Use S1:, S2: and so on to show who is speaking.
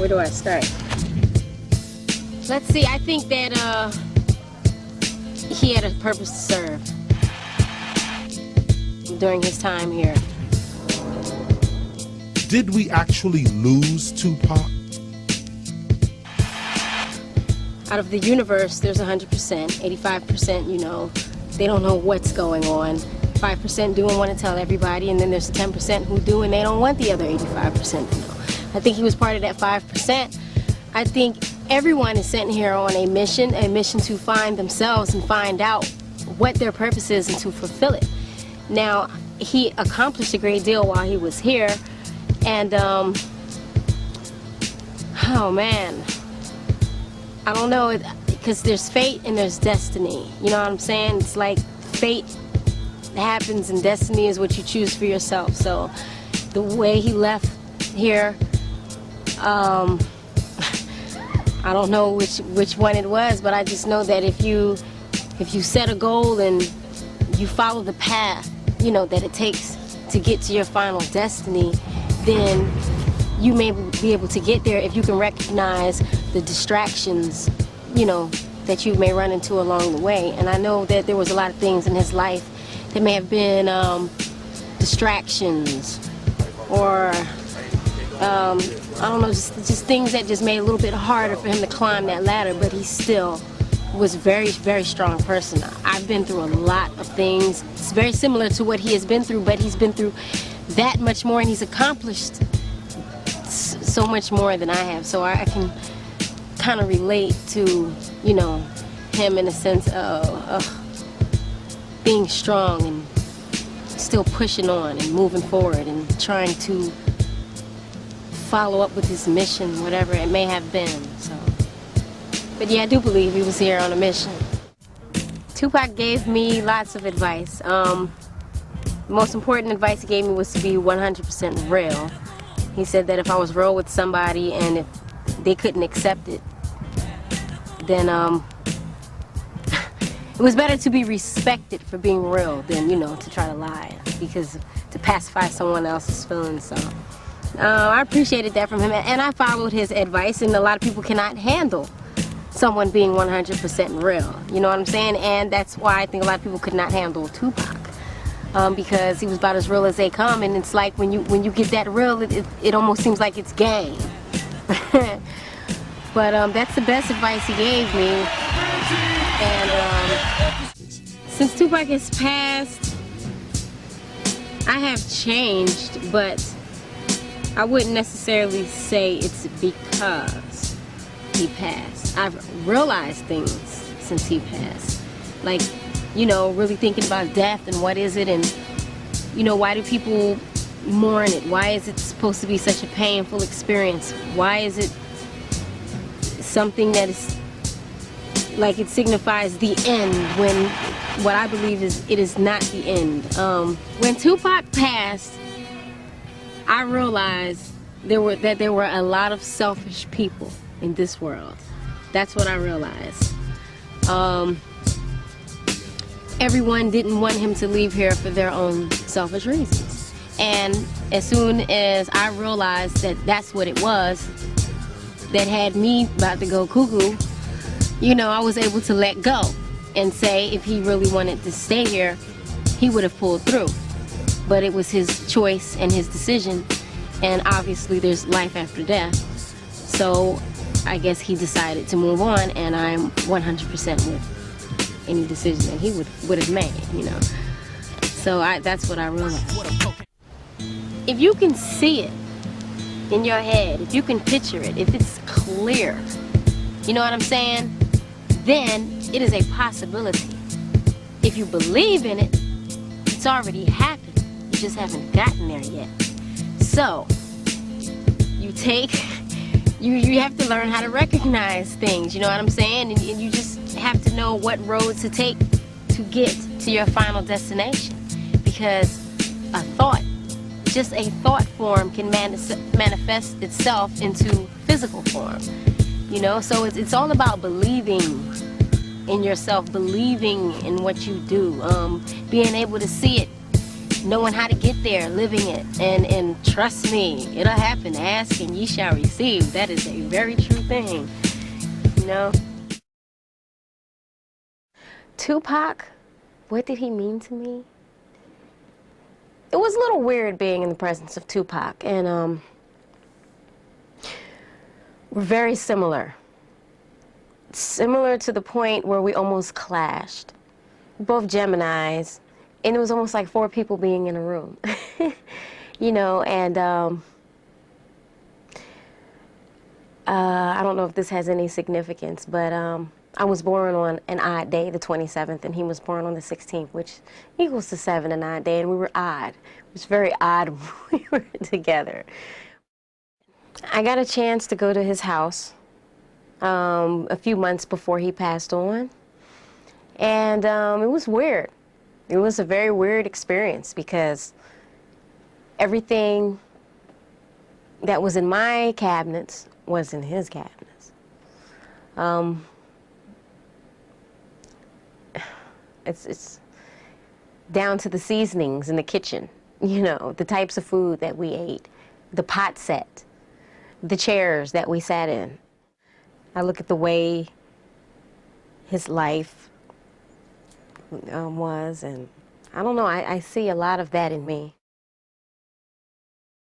S1: Where do I start? Let's see, I think that he had a purpose to serve during his time here.
S2: Did we actually lose Tupac?
S1: Out of the universe, there's 100%, 85%, you know, they don't know what's going on. 5% do and want to tell everybody, and then there's 10% who do and they don't want the other 85% to know. I think he was part of that 5%. I think everyone is sent here on a mission to find themselves and find out what their purpose is and to fulfill it. Now, he accomplished a great deal while he was here, and oh man, I don't know, because there's fate and there's destiny. You know what I'm saying? It's like fate happens and destiny is what you choose for yourself. So the way he left here, I don't know which one it was, but I just know that if you set a goal and you follow the path, you know, that it takes to get to your final destiny, then you may be able to get there if you can recognize the distractions, you know, that you may run into along the way. And I know that there was a lot of things in his life that may have been distractions, or I don't know, just things that just made it a little bit harder for him to climb that ladder, but he still was a very, very strong person. I've been through a lot of things. It's very similar to what he has been through, but he's been through that much more, and he's accomplished so much more than I have. So I can kind of relate to, you know, him in a sense of being strong and still pushing on and moving forward and trying to follow up with his mission, whatever it may have been. So, but yeah, I do believe he was here on a mission. Tupac gave me lots of advice. The most important advice he gave me was to be 100% real. He said that if I was real with somebody and if they couldn't accept it, then it was better to be respected for being real than, you know, to try to lie, because to pacify someone else's feelings. So I appreciated that from him, and I followed his advice, and a lot of people cannot handle someone being 100% real, you know what I'm saying? And that's why I think a lot of people could not handle Tupac, because he was about as real as they come, and it's like when you get that real, it almost seems like it's game. But that's the best advice he gave me. And since Tupac has passed, I have changed, but I wouldn't necessarily say it's because he passed. I've realized things since he passed. Like, you know, really thinking about death and what is it, and, you know, why do people mourn it? Why is it supposed to be such a painful experience? Why is it something that is like it signifies the end, when what I believe is it is not the end? When Tupac passed, I realized there were a lot of selfish people in this world. That's what I realized. Everyone didn't want him to leave here for their own selfish reasons. And as soon as I realized that that's what it was that had me about to go cuckoo, you know, I was able to let go and say if he really wanted to stay here, he would have pulled through. But it was his choice and his decision, and obviously there's life after death. So I guess he decided to move on, and I'm 100% with any decision that he would have made, you know. So that's what I realized. If you can see it in your head, if you can picture it, if it's clear, you know what I'm saying, then it is a possibility. If you believe in it, it's already happened. You just haven't gotten there yet. So you have to learn how to recognize things, you know what I'm saying? And you just have to know what road to take to get to your final destination. Because a thought, just a thought form, can manifest itself into physical form. You know, so it's all about believing in yourself, believing in what you do, being able to see it knowing how to get there, living it, and trust me, it'll happen. Ask and ye shall receive. That is a very true thing, you know. Tupac, what did he mean to me? It was a little weird being in the presence of Tupac, and we're very similar. Similar to the point where we almost clashed. Both Geminis, and it was almost like 4 people being in a room. You know, and I don't know if this has any significance, but I was born on an odd day, the 27th, and he was born on the 16th, which equals to 7, an odd day, and we were odd. It was very odd when we were together. I got a chance to go to his house a few months before he passed on, and it was weird. It was a very weird experience because everything that was in my cabinets was in his cabinets. It's down to the seasonings in the kitchen, you know, the types of food that we ate, the pot set, the chairs that we sat in. I look at the way his life was, and I don't know, I see a lot of that in me.